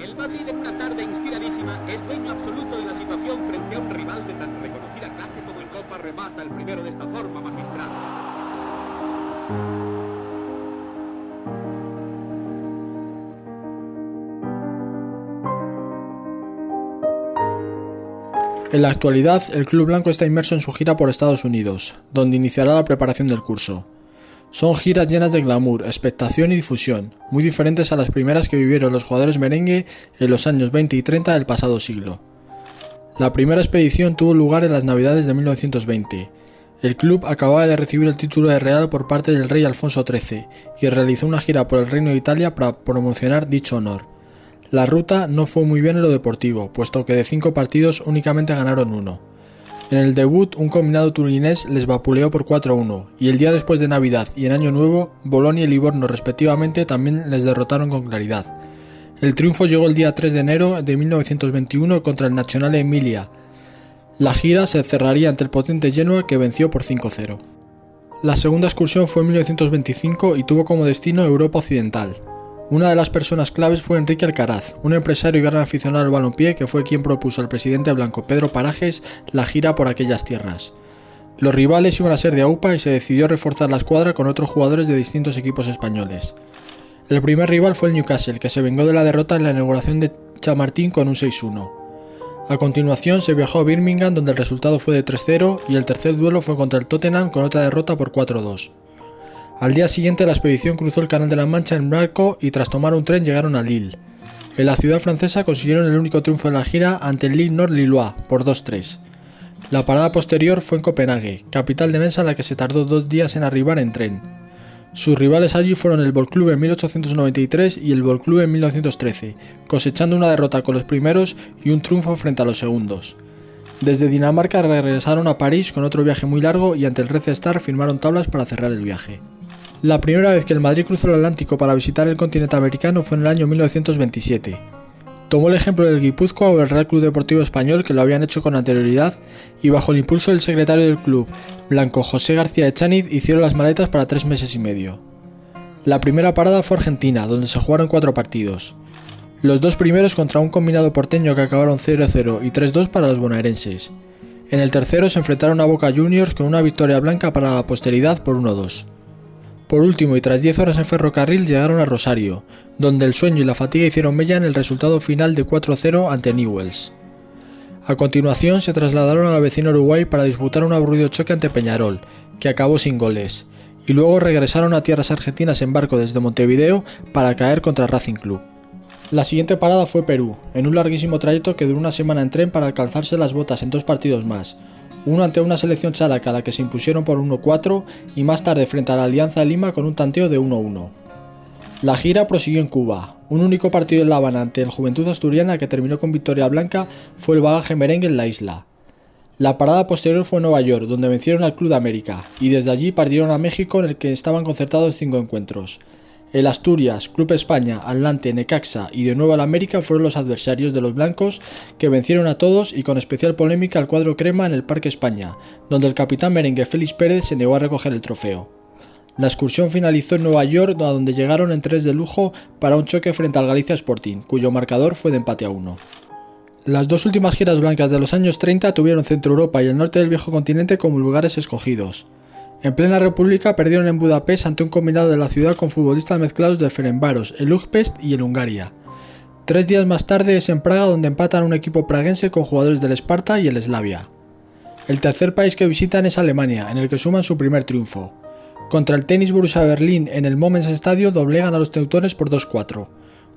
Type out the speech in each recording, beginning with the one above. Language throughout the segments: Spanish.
El Madrid en una tarde inspiradísima es dueño absoluto de la situación frente a un rival de tan reconocida clase como en Copa remata el primero de esta forma magistral. En la actualidad, el club blanco está inmerso en su gira por Estados Unidos, donde iniciará la preparación del curso. Son giras llenas de glamour, expectación y difusión, muy diferentes a las primeras que vivieron los jugadores merengue en los años 20 y 30 del pasado siglo. La primera expedición tuvo lugar en las Navidades de 1920. El club acababa de recibir el título de Real por parte del rey Alfonso XIII y realizó una gira por el Reino de Italia para promocionar dicho honor. La ruta no fue muy bien en lo deportivo, puesto que de 5 partidos únicamente ganaron 1. En el debut, un combinado turinés les vapuleó por 4-1, y el día después de Navidad y en Año Nuevo, Bolonia y Livorno respectivamente también les derrotaron con claridad. El triunfo llegó el día 3 de enero de 1921 contra el Nazionale Emilia. La gira se cerraría ante el potente Genoa, que venció por 5-0. La segunda excursión fue en 1925 y tuvo como destino Europa Occidental. Una de las personas claves fue Enrique Alcaraz, un empresario y gran aficionado al balompié que fue quien propuso al presidente blanco Pedro Parajes la gira por aquellas tierras. Los rivales iban a ser de AUPA y se decidió reforzar la escuadra con otros jugadores de distintos equipos españoles. El primer rival fue el Newcastle, que se vengó de la derrota en la inauguración de Chamartín con un 6-1. A continuación se viajó a Birmingham, donde el resultado fue de 3-0 y el tercer duelo fue contra el Tottenham con otra derrota por 4-2. Al día siguiente la expedición cruzó el Canal de la Mancha en barco y tras tomar un tren llegaron a Lille. En la ciudad francesa consiguieron el único triunfo de la gira ante el Lille Nord Lillois por 2-3. La parada posterior fue en Copenhague, capital danesa en la que se tardó 2 días en arribar en tren. Sus rivales allí fueron el Boldklub en 1893 y el Boldklub en 1913, cosechando una derrota con los primeros y un triunfo frente a los segundos. Desde Dinamarca regresaron a París con otro viaje muy largo y ante el Red Star firmaron tablas para cerrar el viaje. La primera vez que el Madrid cruzó el Atlántico para visitar el continente americano fue en el año 1927. Tomó el ejemplo del Guipúzcoa o el Real Club Deportivo Español, que lo habían hecho con anterioridad, y bajo el impulso del secretario del club, blanco José García Echaniz, hicieron las maletas para 3 meses y medio. La primera parada fue Argentina, donde se jugaron 4 partidos. Los 2 primeros contra un combinado porteño que acabaron 0-0 y 3-2 para los bonaerenses. En el tercero se enfrentaron a Boca Juniors con una victoria blanca para la posteridad por 1-2. Por último, y tras 10 horas en ferrocarril, llegaron a Rosario, donde el sueño y la fatiga hicieron mella en el resultado final de 4-0 ante Newell's. A continuación se trasladaron al vecino Uruguay para disputar un aburrido choque ante Peñarol, que acabó sin goles, y luego regresaron a tierras argentinas en barco desde Montevideo para caer contra Racing Club. La siguiente parada fue Perú, en un larguísimo trayecto que duró una semana en tren para calzarse las botas en 2 partidos más, uno ante una selección chalaca a la que se impusieron por 1-4 y más tarde frente a la Alianza de Lima con un tanteo de 1-1. La gira prosiguió en Cuba. Un único partido en La Habana ante el Juventud Asturiana, que terminó con victoria blanca, fue el bagaje merengue en la isla. La parada posterior fue en Nueva York, donde vencieron al Club de América, y desde allí partieron a México, en el que estaban concertados 5 encuentros. El Asturias, Club España, Atlante, Necaxa y de nuevo el América fueron los adversarios de los blancos, que vencieron a todos y con especial polémica al cuadro crema en el Parque España, donde el capitán merengue Félix Pérez se negó a recoger el trofeo. La excursión finalizó en Nueva York, a donde llegaron en trenes de lujo para un choque frente al Galicia Sporting, cuyo marcador fue de empate a 1. Las 2 últimas giras blancas de los años 30 tuvieron Centro Europa y el norte del viejo continente como lugares escogidos. En plena república perdieron en Budapest ante un combinado de la ciudad con futbolistas mezclados de Ferencváros, el Újpest y el Hungaria. 3 días más tarde es en Praga, donde empatan un equipo praguense con jugadores del Sparta y el Slavia. El tercer país que visitan es Alemania, en el que suman su primer triunfo. Contra el Tennis Borussia Berlín en el Moments Stadium doblegan a los teutones por 2-4.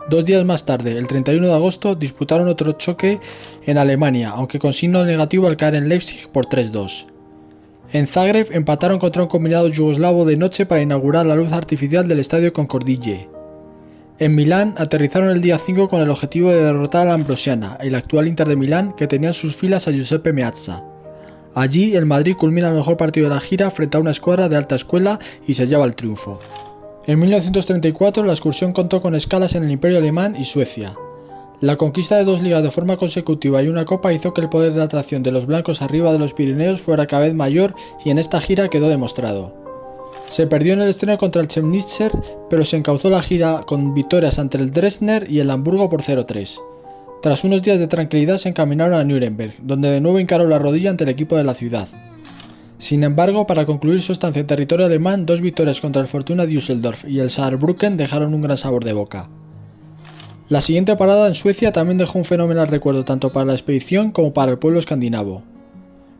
2 días más tarde, el 31 de agosto, disputaron otro choque en Alemania, aunque con signo negativo al caer en Leipzig por 3-2. En Zagreb empataron contra un combinado yugoslavo de noche para inaugurar la luz artificial del estadio Concordiye. En Milán aterrizaron el día 5 con el objetivo de derrotar a la Ambrosiana, el actual Inter de Milán, que tenía en sus filas a Giuseppe Meazza. Allí el Madrid culmina el mejor partido de la gira frente a una escuadra de alta escuela y se lleva el triunfo. En 1934 la excursión contó con escalas en el Imperio Alemán y Suecia. La conquista de 2 ligas de forma consecutiva y una copa hizo que el poder de atracción de los blancos arriba de los Pirineos fuera cada vez mayor y en esta gira quedó demostrado. Se perdió en el estreno contra el Chemnitzer, pero se encauzó la gira con victorias ante el Dresdner y el Hamburgo por 0-3. Tras unos días de tranquilidad se encaminaron a Nuremberg, donde de nuevo hincaron la rodilla ante el equipo de la ciudad. Sin embargo, para concluir su estancia en territorio alemán, 2 victorias contra el Fortuna Düsseldorf y el Saarbrücken dejaron un gran sabor de boca. La siguiente parada en Suecia también dejó un fenomenal recuerdo tanto para la expedición como para el pueblo escandinavo.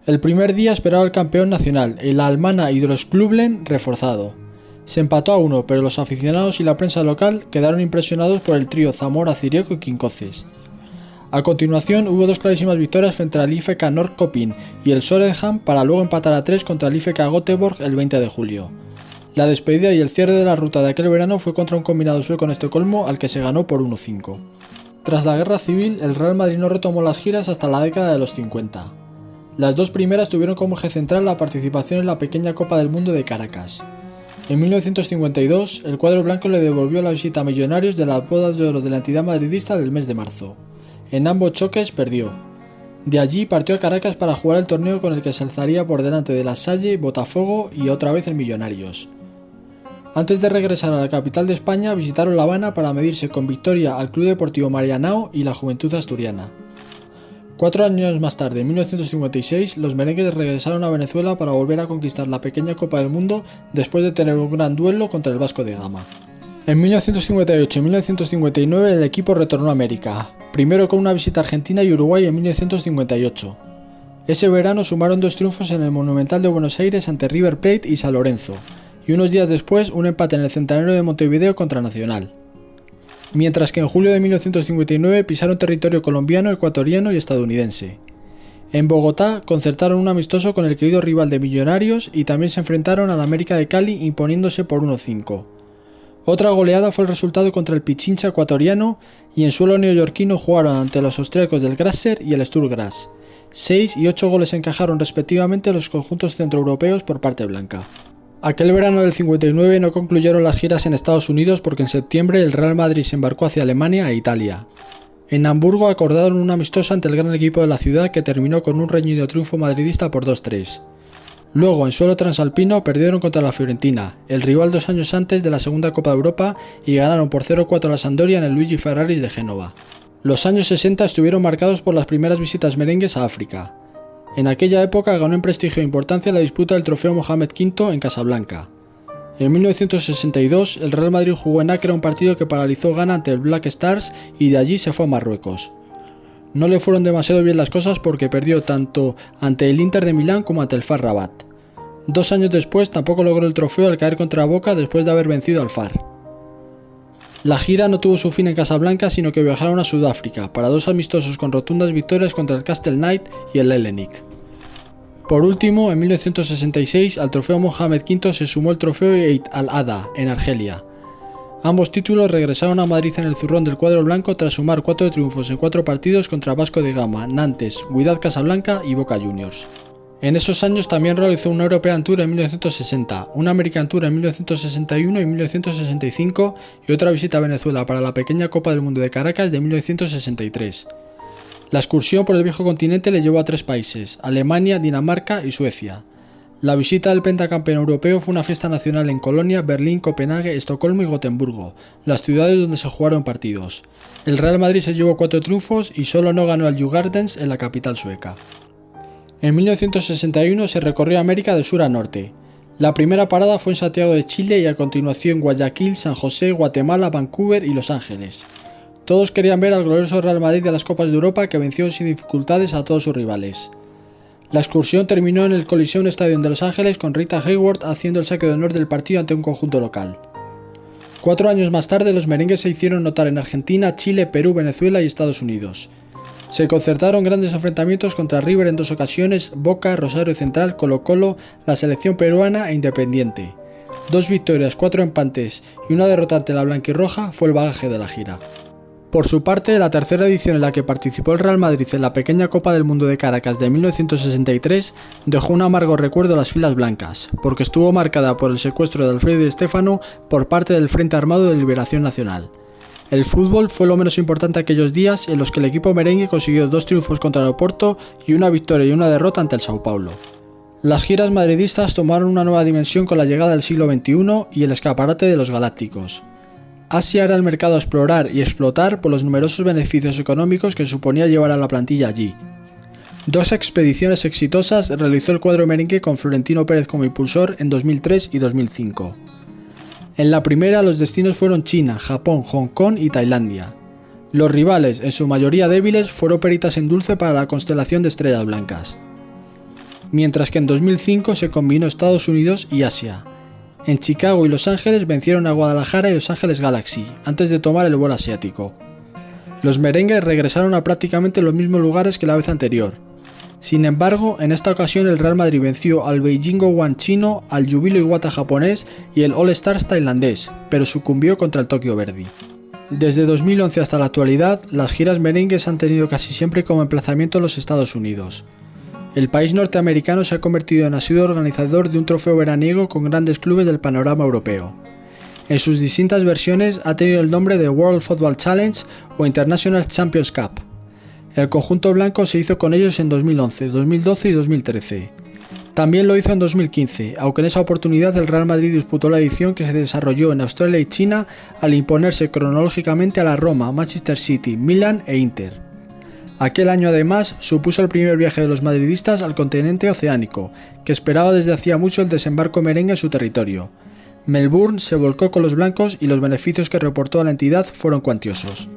El primer día esperaba el campeón nacional, el Almana Idrottsklubben reforzado. Se empató a 1, pero los aficionados y la prensa local quedaron impresionados por el trío Zamora, Ciriaco y Quincoces. A continuación hubo 2 clarísimas victorias frente al IFK Norrköping y el Söderhamn para luego empatar a 3 contra el IFK Göteborg el 20 de julio. La despedida y el cierre de la ruta de aquel verano fue contra un combinado sueco en Estocolmo al que se ganó por 1-5. Tras la guerra civil, el Real Madrid no retomó las giras hasta la década de los 50. Las 2 primeras tuvieron como eje central la participación en la pequeña Copa del Mundo de Caracas. En 1952, el cuadro blanco le devolvió la visita a Millonarios de las bodas de oro de la entidad madridista del mes de marzo. En ambos choques perdió. De allí partió a Caracas para jugar el torneo con el que se alzaría por delante de La Salle, Botafogo y otra vez el Millonarios. Antes de regresar a la capital de España, visitaron La Habana para medirse con victoria al Club Deportivo Marianao y la Juventud Asturiana. 4 años más tarde, en 1956, los merengues regresaron a Venezuela para volver a conquistar la pequeña Copa del Mundo después de tener un gran duelo contra el Vasco de Gama. En 1958 y 1959 el equipo retornó a América, primero con una visita a Argentina y Uruguay en 1958. Ese verano sumaron 2 triunfos en el Monumental de Buenos Aires ante River Plate y San Lorenzo, y unos días después un empate en el Centenario de Montevideo contra Nacional. Mientras que en julio de 1959 pisaron territorio colombiano, ecuatoriano y estadounidense. En Bogotá concertaron un amistoso con el querido rival de Millonarios y también se enfrentaron al América de Cali imponiéndose por 1-5. Otra goleada fue el resultado contra el Pichincha ecuatoriano y en suelo neoyorquino jugaron ante los austríacos del Grasser y el Sturm Graz. 6 y 8 goles encajaron respectivamente los conjuntos centroeuropeos por parte blanca. Aquel verano del 59 no concluyeron las giras en Estados Unidos porque en septiembre el Real Madrid se embarcó hacia Alemania e Italia. En Hamburgo acordaron un amistoso ante el gran equipo de la ciudad que terminó con un reñido triunfo madridista por 2-3. Luego, en suelo transalpino, perdieron contra la Fiorentina, el rival 2 años antes de la segunda Copa de Europa, y ganaron por 0-4 a la Sampdoria en el Luigi Ferraris de Génova. Los años 60 estuvieron marcados por las primeras visitas merengues a África. En aquella época ganó en prestigio e importancia la disputa del trofeo Mohamed V en Casablanca. En 1962, el Real Madrid jugó en Acre un partido que paralizó Ghana ante el Black Stars y de allí se fue a Marruecos. No le fueron demasiado bien las cosas porque perdió tanto ante el Inter de Milán como ante el FAR Rabat. 2 años después tampoco logró el trofeo al caer contra Boca después de haber vencido al FAR. La gira no tuvo su fin en Casablanca, sino que viajaron a Sudáfrica para 2 amistosos con rotundas victorias contra el Castle Knight y el Hellenic. Por último, en 1966 al trofeo Mohamed V se sumó el trofeo Eid al-Adha en Argelia. Ambos títulos regresaron a Madrid en el zurrón del cuadro blanco tras sumar 4 triunfos en 4 partidos contra Vasco de Gama, Nantes, Wydad Casablanca y Boca Juniors. En esos años también realizó una European Tour en 1960, una American Tour en 1961 y 1965 y otra visita a Venezuela para la pequeña Copa del Mundo de Caracas de 1963. La excursión por el viejo continente le llevó a 3 países, Alemania, Dinamarca y Suecia. La visita del pentacampeón europeo fue una fiesta nacional en Colonia, Berlín, Copenhague, Estocolmo y Gotemburgo, las ciudades donde se jugaron partidos. El Real Madrid se llevó 4 triunfos y solo no ganó al Djurgårdens en la capital sueca. En 1961 se recorrió América de sur a norte. La primera parada fue en Santiago de Chile y a continuación Guayaquil, San José, Guatemala, Vancouver y Los Ángeles. Todos querían ver al glorioso Real Madrid de las Copas de Europa que venció sin dificultades a todos sus rivales. La excursión terminó en el Coliseum Stadium de Los Ángeles con Rita Hayworth haciendo el saque de honor del partido ante un conjunto local. 4 años más tarde los merengues se hicieron notar en Argentina, Chile, Perú, Venezuela y Estados Unidos. Se concertaron grandes enfrentamientos contra River en 2 ocasiones, Boca, Rosario Central, Colo-Colo, la selección peruana e Independiente. 2 victorias, 4 empates y una derrota ante la blanquirroja fue el bagaje de la gira. Por su parte, la tercera edición en la que participó el Real Madrid en la pequeña Copa del Mundo de Caracas de 1963 dejó un amargo recuerdo a las filas blancas, porque estuvo marcada por el secuestro de Alfredo Di Stéfano por parte del Frente Armado de Liberación Nacional. El fútbol fue lo menos importante aquellos días en los que el equipo merengue consiguió 2 triunfos contra el Oporto y una victoria y una derrota ante el Sao Paulo. Las giras madridistas tomaron una nueva dimensión con la llegada del siglo XXI y el escaparate de los galácticos. Asia era el mercado a explorar y explotar por los numerosos beneficios económicos que suponía llevar a la plantilla allí. 2 expediciones exitosas realizó el cuadro merengue con Florentino Pérez como impulsor en 2003 y 2005. En la primera los destinos fueron China, Japón, Hong Kong y Tailandia. Los rivales, en su mayoría débiles, fueron peritas en dulce para la constelación de estrellas blancas. Mientras que en 2005 se combinó Estados Unidos y Asia. En Chicago y Los Ángeles vencieron a Guadalajara y Los Ángeles Galaxy, antes de tomar el vuelo asiático. Los merengues regresaron a prácticamente los mismos lugares que la vez anterior. Sin embargo, en esta ocasión el Real Madrid venció al Beijing One chino, al Júbilo Iwata japonés y el All Stars tailandés, pero sucumbió contra el Tokyo Verdy. Desde 2011 hasta la actualidad, las giras merengues han tenido casi siempre como emplazamiento los Estados Unidos. El país norteamericano se ha convertido en asiduo organizador de un trofeo veraniego con grandes clubes del panorama europeo. En sus distintas versiones ha tenido el nombre de World Football Challenge o International Champions Cup. El conjunto blanco se hizo con ellos en 2011, 2012 y 2013. También lo hizo en 2015, aunque en esa oportunidad el Real Madrid disputó la edición que se desarrolló en Australia y China al imponerse cronológicamente a la Roma, Manchester City, Milan e Inter. Aquel año además supuso el primer viaje de los madridistas al continente oceánico, que esperaba desde hacía mucho el desembarco merengue en su territorio. Melbourne se volcó con los blancos y los beneficios que reportó a la entidad fueron cuantiosos.